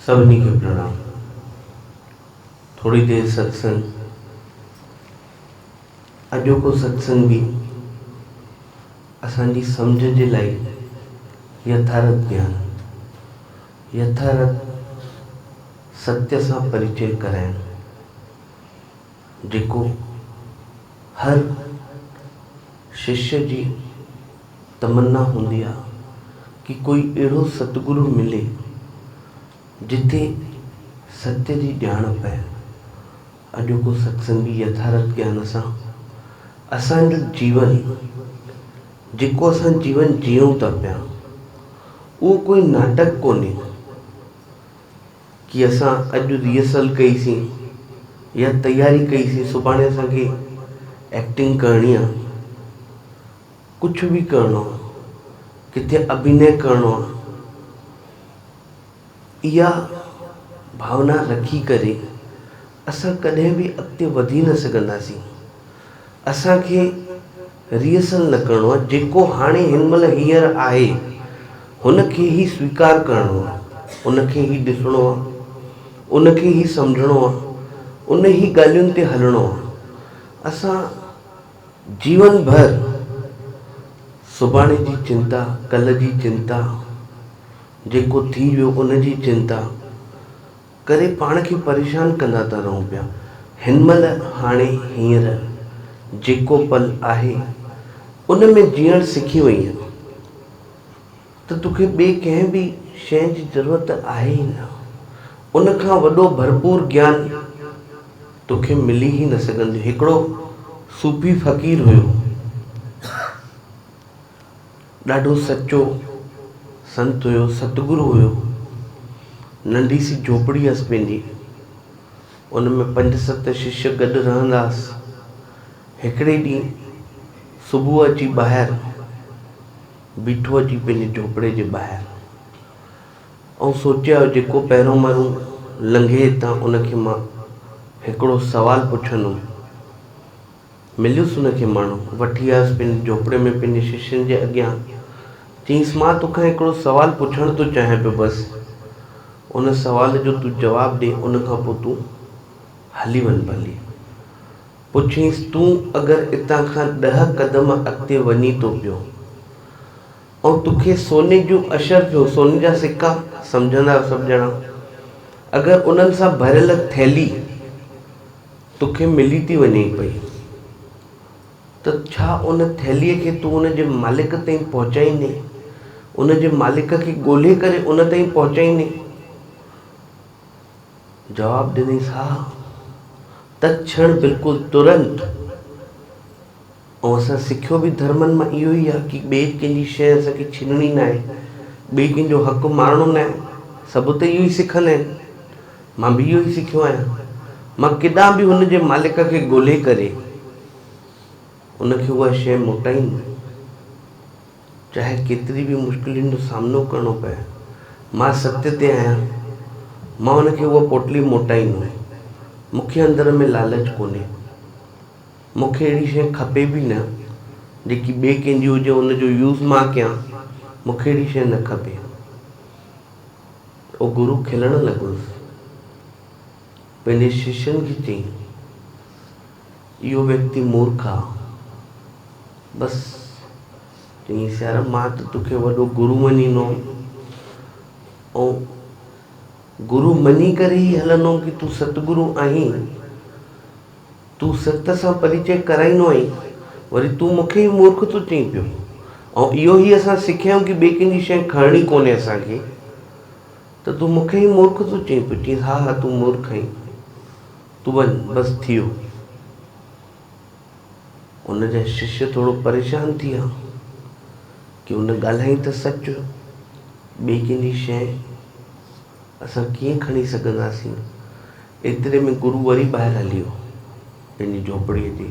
सभिनी खे प्रणाम। थोड़ी देर सत्संग। अॼोको सत्संग भी असांजी सम्झ जे लाइ यथार्थ ज्ञान, यथार्थ सत्य सां परिचय कराइण, जेको हर शिष्य जी तमन्ना हूंदी आहे कि कोई अहिड़ो सतगुरु मिले जिथे सत्य जी ॼाण पए। अॼोको सत्संग भी यथार्थ ज्ञान सां असांजो जीवन, जेको असां जीवन जियूं था पिया, उहो कोई नाटक कोन्हे कि असां अॼु रिहर्सल कईसीं या तैयारी कईसीं, सुभाणे असांखे एक्टिंग करणी आहे, कुछ भी करणो आहे, किथे अभिनय करणो आहे। इहा भावना रखी करे असां कॾहिं भी अॻिते वधी न सघंदासीं। असांखे रिहर्सल न करणो आहे, जेको हाणे हिन महिल हींअर आहे हुनखे ही स्वीकार करणो आहे, उनखे ही ॾिसणो आहे, उनखे ही सम्झणो आहे, उन ही ॻाल्हियुनि ते हलणो आहे। असां जीवन भर सुभाणे जी चिंता, कल जी चिंता, जेको थी वियो उन जी चिंता करे पाण खे परेशान कंदा था रहूं पिया। हिन महिल हाणे हींअर जेको पल आहे उन में जीअण सिखी वई है त तोखे ॿिए कंहिं भी शइ जी ज़रूरत आहे ही न। उन खां वॾो भरपूर ज्ञान तोखे मिली ही न सघंदो। हिकिड़ो सूफी फ़कीर हुयो, ॾाढो सच्चो संत हुयो, सतगुरु हुयो। नंढी सी झोपड़ी हुअसि पंहिंजी, उन में 5-7 शिष्य गॾु रहंदासीं। हिकिड़े ॾींहुं सुबुह अची ॿाहिरि बीठो, अची पंहिंजे झोपड़े जे ॿाहिरि, ऐं सोचिया जेको पहिरों माण्हू लंघे हितां उनखे मां हिकिड़ो सवाल पुछंदुमि। मिलियुसि उनखे माण्हू, वठी आयुसि पंहिंजे झोपड़े में, पंहिंजे शिष्यनि जे अॻियां। चईंसि मां तोखां हिकिड़ो सवाल पुछण थो चाहियां पियो, बसि उन सवाल जो तूं जवाबु ॾे, उन खां पोइ तूं हली वञ भली। पुछींसि तूं अगरि हितां खां 10 कदम अॻिते वञी थो पियो ऐं तोखे सोने जो अशर पियो, सोने जा सिक्का सम्झंदा आहियो सभु ॼणा, अगरि उन्हनि सां भरियल थैली तोखे मिली थी वञे पई, त छा उन थैलीअ खे तूं उन जे मालिक ताईं पहुचाईंदे, उन जे मालिक खे ॻोल्हे करे उन ताईं पहुचाईंदे? जवाब ॾिनईसि हा, तत्क्षण, बिल्कुलु तुरंत। ऐं असां सिखियो भी धर्मनि मां इहो ई आहे कि ॿिए कंहिंजी शइ असांखे छीनणी न आहे, ॿिए कंहिंजो हक़ मारणो न आहे। सभु त इहो ई सिखंदा आहिनि, मां भी इहो ई सिखियो आहियां। मां केॾांहुं भी हुन जे मालिक खे ॻोल्हे करे उनखे उहा शइ मोटाईंदुमि, चाहे केतिरी भी मुश्किलुनि जो सामनो करणो पए। मां सत्य ते आहियां, मां उनखे उहा पोटली मोटाईंदुमि। मूंखे अंदर में लालच कोन्हे, मूंखे अहिड़ी शइ खपे भी न जेकी ॿिए कंहिंजी हुजे, उनजो यूज़ मां कयां। मूंखे अहिड़ी शइ न खपे। उहो गुरु खिलण लॻुसि, पंहिंजे शिष्यनि खे चई इहो व्यक्ति मूर्ख आहे। बसि चईंसि यार मां त तोखे वॾो गुरु मञींदो ऐं गुरु मञी करे ई हलंदो कि तूं सतगुरु आहीं, तूं सत्य सां परिचय कराईंदो आहीं, वरी तूं मूंखे ई मूर्ख थो चईं पियो। ऐं इहो ई असां सिखियऊं कि ॿिए कंहिंजी शइ खणणी कोन्हे असांखे, त तूं मूंखे ई मूर्ख थो चईं पियो। चईंसि हा हा तूं मूर्ख आहीं, तूं वञ, बसि थी वियो। उन जा शिष्य थोड़ो परेशान थी विया कि उन ॻाल्हाई त सच, ॿिए कंहिंजी शइ असां कीअं खणी सघंदासीं। एतिरे में गुरु वरी ॿाहिरि हली वियो पंहिंजी झोपड़ीअ ते,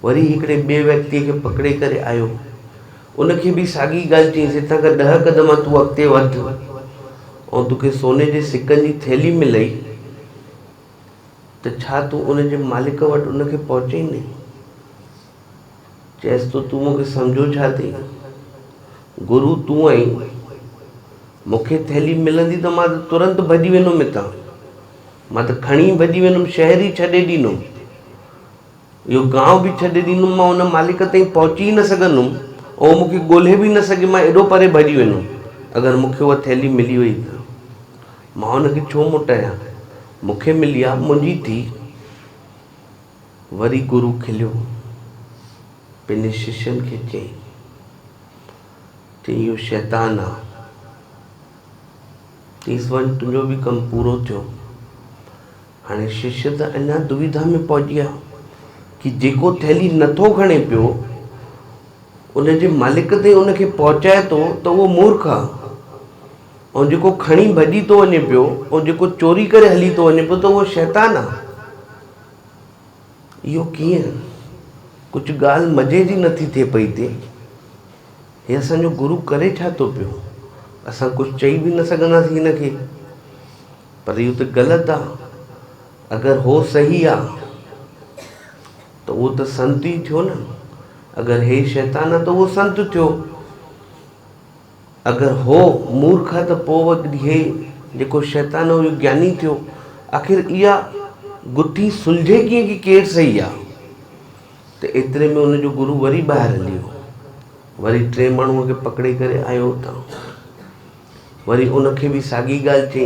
वरी हिकिड़े ॿिए व्यक्तिअ खे पकिड़े करे आयो, उनखे भी साॻी ॻाल्हि चईंसि हितां खां 10 कदम तूं अॻिते वध ऐं तोखे सोने जे सिक्कनि जी थैली मिलई, त छा तूं उन जे मालिक वटि उनखे पहुचाईंदे? चएसि तो तूं मूंखे सम्झो छा थी, गुरु तूं आहीं, मूंखे थैली मिलंदी त मां त तुरंत भॼी वेंदुमि हितां, मां त खणी भॼी वेंदुमि, शहर ई छॾे ॾींदुमि, इहो गांव बि छॾे ॾींदुमि, मां उन मालिक ताईं पहुची न सघंदुमि ऐं मूंखे ॻोल्हे बि न सघे, मां एॾो परे भॼी वेंदुमि अगरि मूंखे उहा थैली मिली वई त। मां हुनखे छो मोटायां, मूंखे मिली आहे, मुंहिंजी थी। वरी गुरु खिलियो, पंहिंजे शिष्यनि खे चई इहो शैतान आहे। चईसि वञ, तुंहिंजो बि कमु पूरो थियो। हाणे शिष्य त अञा दुविधा में पहुची विया कि जेको थैली नथो खणे पियो उनजे मालिक ते उनखे पहुचाए थो त उहो मूर्ख आहे, ऐं जेको खणी भॼी थो वञे पियो ऐं जेको चोरी करे हली थो वञे पियो त उहो शैतान आहे। इहो कीअं? कुझु ॻाल्हि मज़े जी नथी थिए पई थिए। हे असांजो गुरु करे छा थो पियो? असां कुझु चई बि न सघंदासीं हिनखे, पर इहो त ग़लति आहे। अगरि हो सही आहे त उहो त संत ई थियो न। अगरि हे शैतान आहे त उहो संत थियो। अगरि हो मूर्ख आहे त पोइ वरी हे जेको शैतान आहे उहो ज्ञानी थियो। आख़िर इहा गुथी सुलझे कीअं कि केरु सही आहे? त एतिरे में उनजो गुरु वरी ॿाहिरि हली वियो, वरी 3 माण्हूअ खे पकिड़े करे आयो हुतां। वरी उनखे बि साॻी ॻाल्हि चई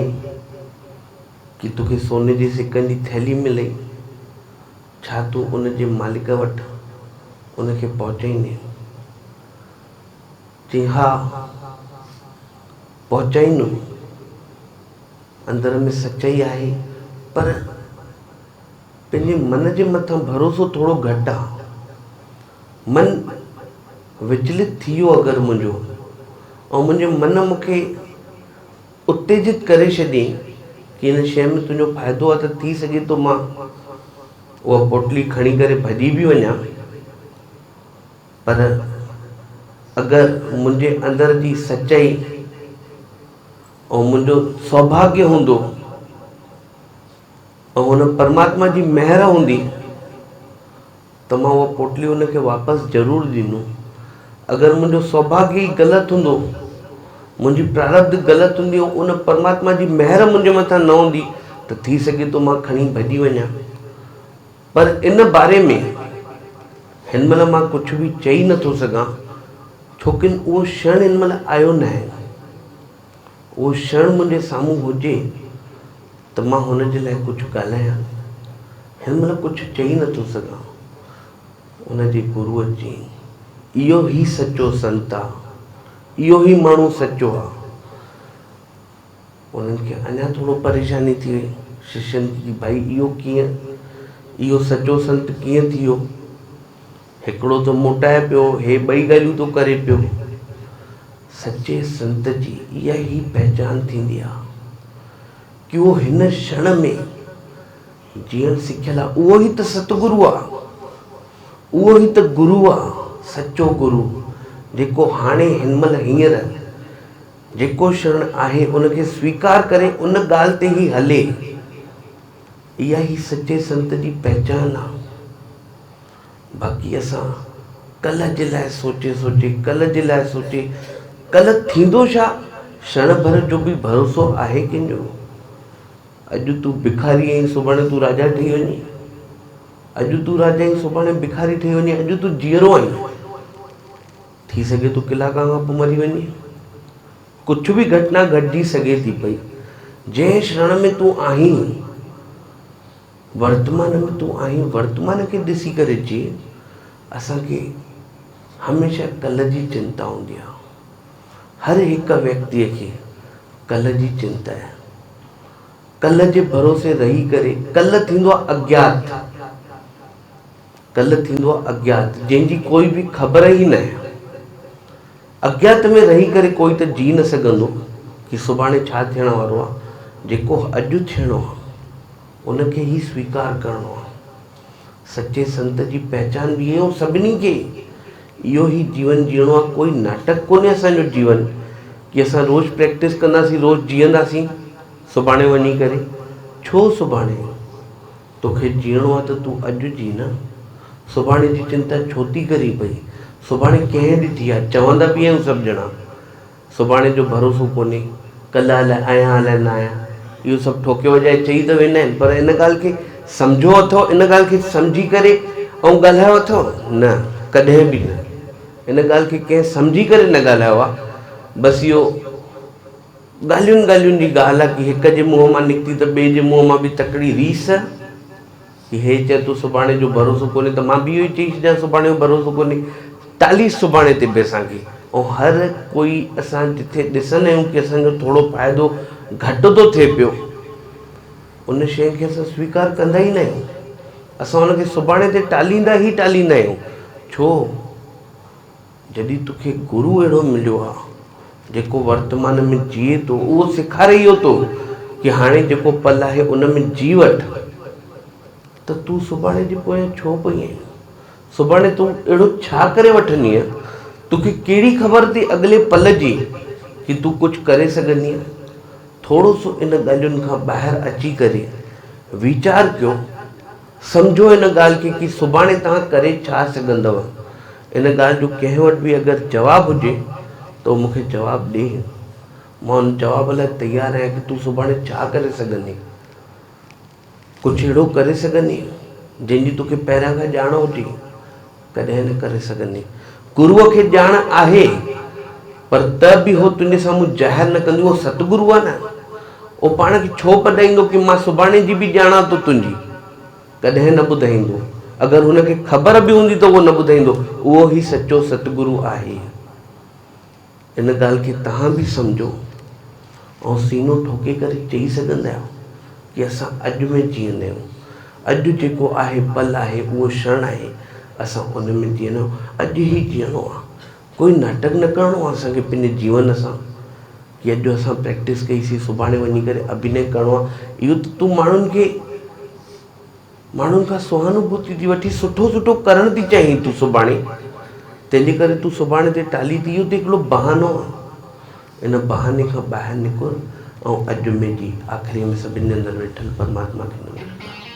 कि तोखे सोने जे सिकनि जी थैली मिलई, छा तूं उनजे मालिक वटि उनखे पहुचाईंदे? चई हा पहुचाईंदुमि, अंदर में सच्चाई आहे, पर पंहिंजे मन जे मथां भरोसो थोरो घटि आहे। मन विचलित थी वियो अगरि मुंहिंजो, ऐं मुंहिंजे मन मूंखे उत्तेजित करे छॾियईं कि हिन शइ में तुंहिंजो फ़ाइदो आहे, त थी सघे थो मां उहा पोटली खणी करे भॼी बि वञा। पर अगरि मुंहिंजे अंदर जी सच्चाई ऐं मुंहिंजो सौभाग्य हूंदो ऐं हुन परमात्मा जी महर हूंदी त मां उहा पोटली हुनखे वापसि ज़रूरु ॾींदुमि। अगरि मुंहिंजो सौभाग्य ई ग़लति हूंदो, मुंहिंजी प्रारब्ध ग़लति हूंदी ऐं उन परमात्मा जी महर मुंहिंजे मथां न हूंदी त थी सघे थो मां खणी भॼी वञा। पर इन बारे में हिन महिल मां कुझु बि चई नथो सघां, छोकी उहो क्षण हिन महिल आयो न आहे। उहो क्षण मुंहिंजे साम्हूं हुजे त मां हुनजे लाइ कुझु ॻाल्हायां। हिन महिल कुझु चई नथो सघां। उनजे गुरूअ चई इहो ई सचो संत आहे, इहो ई माण्हू सचो आहे। उन्हनि खे अञा थोरो परेशानी थी वई शिष्यनि जी, भाई इहो कीअं, इहो सचो संत कीअं थी वियो? हिकिड़ो त मोटाए पियो, हे 2 ॻाल्हियूं थो करे पियो। सचे संत जी इहा ई पहचान थींदी आहे कि उहो हिन क्षण में जीअण सिखियल आहे। उहो ई त सतगुरु आहे, उहो ई त गुरु आहे, सचो गुरु, जेको हाणे हिन महिल हींअर जेको क्षण आहे उनखे स्वीकार करे उन ॻाल्हि ते ई हले। इहा ई सचे संत जी पहचान आहे। बाक़ी असां कल्ह जे लाइ सोचे कल्ह जे लाइ सोचे, कल्ह थींदो छा? क्षण भर जो बि भरोसो आहे कंहिंजो? अॼु तूं भिखारी आहीं, सुभाणे तूं राजा ठही वञे। अॼु तूं राजा आहीं, सुभाणे भिखारी ठही वञे। अॼु तूं जीअरो आहीं, थी सघे थो कलाक खां पोइ मरी वञे। कुझु बि घटना घटिजी सघे थी पई। जंहिं क्षण में तूं आहीं, वर्तमान में तूं आहीं, वर्तमान खे ॾिसी करे जी। असांखे हमेशह कल्ह जी चिंता हूंदी आहे। हर हिकु व्यक्तिअ खे कल्ह जी चिंता आहे। कल्ह जे भरोसे रही करे, कल्ह थींदो आहे अज्ञात, कल्ह थींदो आहे अज्ञात, जंहिंजी कोई बि ख़बर ई न आहे। अज्ञात में रही करे कोई त जी न सघंदो कि सुभाणे छा थियण वारो आहे। जेको अॼु थियणो आहे उनखे ई स्वीकार करिणो आहे। सचे संत जी पहचान बि आहे, सभिनी खे इहो ई जीवन जीअणो आहे। कोई नाटक कोन्हे असांजो जीवन कि असां रोज़ प्रैक्टिस कंदासीं, रोज़ जीअंदासीं, सुभाणे वञी करे। छो सुभाणे? तोखे जीअणो आहे त तूं अॼु जी न। सुभाणे जी चिंता छो थी करी पई? सुभाणे कंहिं ॾिठी आहे? चवंदा बि आहियूं सभु ॼणा, सुभाणे जो भरोसो कोन्हे। कल्ह अलाए आहियां अलाए न आहियां, इहो सभु ठोके वॼाए चई त वेंदा आहिनि, पर इन ॻाल्हि खे सम्झो अथव, इन ॻाल्हि खे सम्झी करे ऐं ॻाल्हायो अथव न, कॾहिं बि न। इन ॻाल्हि खे कंहिं सम्झी करे न ॻाल्हायो आहे। बसि इहो ॻाल्हियुनि जी ॻाल्हि आहे कि हिक जे मुंहं मां निकिती त ॿिए जे मुंहं मां बि तकड़ी रीस कि हे चए थो सुभाणे जो भरोसो कोन्हे त मां बि इहो ई चई छॾियां सुभाणे जो भरोसो कोन्हे, टाली सुभाणे ते बि असांखे। ऐं हर कोई असां जिथे ॾिसंदा आहियूं कि असांजो थोरो फ़ाइदो घटि थो थिए पियो, उन शइ खे असां स्वीकार कंदा ई न आहियूं। असां उनखे सुभाणे ते टालींदा ई टालींदा आहियूं। छो? जॾहिं तोखे गुरू अहिड़ो मिलियो आहे जेको वर्तमान में जीए थो, उहो सेखारे इहो थो कि हाणे जेको पल आहे उन में जी वठ, त तूं सुभाणे जे पोयां छो पई आहीं? सुभाणे तूं अहिड़ो छा करे वठंदीअ? तोखे कहिड़ी ख़बर थी अॻिले पल जी कि तूं कुझु करे सघंदी आहे? थोरो सो इन ॻाल्हियुनि खां ॿाहिरि अची करे वीचार कयो, सम्झो इन ॻाल्हि खे कि सुभाणे तव्हां करे छा सघंदव। इन ॻाल्हि जो कंहिं वटि बि अगरि जवाबु हुजे त मूंखे जवाबु ॾे, मां उन जवाब लाइ तयारु आहियां कि तूं सुभाणे छा करे सघंदी, कुझु अहिड़ो करे सघंदी जंहिंजी तोखे पहिरियां खां ॼाण हुजे? कॾहिं न करे सघंदी। गुरूअ खे ॼाण आहे, पर त बि उहो तुंहिंजे साम्हूं ज़ाहिर न कंदी, उहो सतगुरू आहे न। उहो पाण खे छो ॿुधाईंदो कि मां सुभाणे जी बि ॼाणा थो तुंहिंजी? कॾहिं न ॿुधाईंदो। अगरि हुनखे ख़बर बि हूंदी त उहो न ॿुधाईंदो। उहो ई सचो सतगुरू आहे। इन ॻाल्हि खे तव्हां बि सम्झो ऐं सीनो ठोके करे चई सघंदा आहियो कि असां अॼु में जीअंदा आहियूं। अॼु जेको आहे पल आहे, उहो क्षण आहे, असां उन में जीअंदा आहियूं। अॼु ई जीअणो आहे, कोई नाटक न करिणो आहे असांखे पंहिंजे जीवन सां कि अॼु असां प्रैक्टिस कईसीं, सुभाणे वञी करे अभिनय करिणो आहे। इहो त तूं माण्हुनि खां सहानुभूति थी वठी सुठो सुठो करण थी चाहीं तूं सुभाणे, तंहिंजे करे तूं सुभाणे ते टाली थी। इहो त हिकिड़ो बहानो आहे। इन बहाने खां ॿाहिरि निकिर ऐं अॼु में जी आख़िरी में सभिनी जे अंदरि वेठल परमात्मा खे नमस्कार।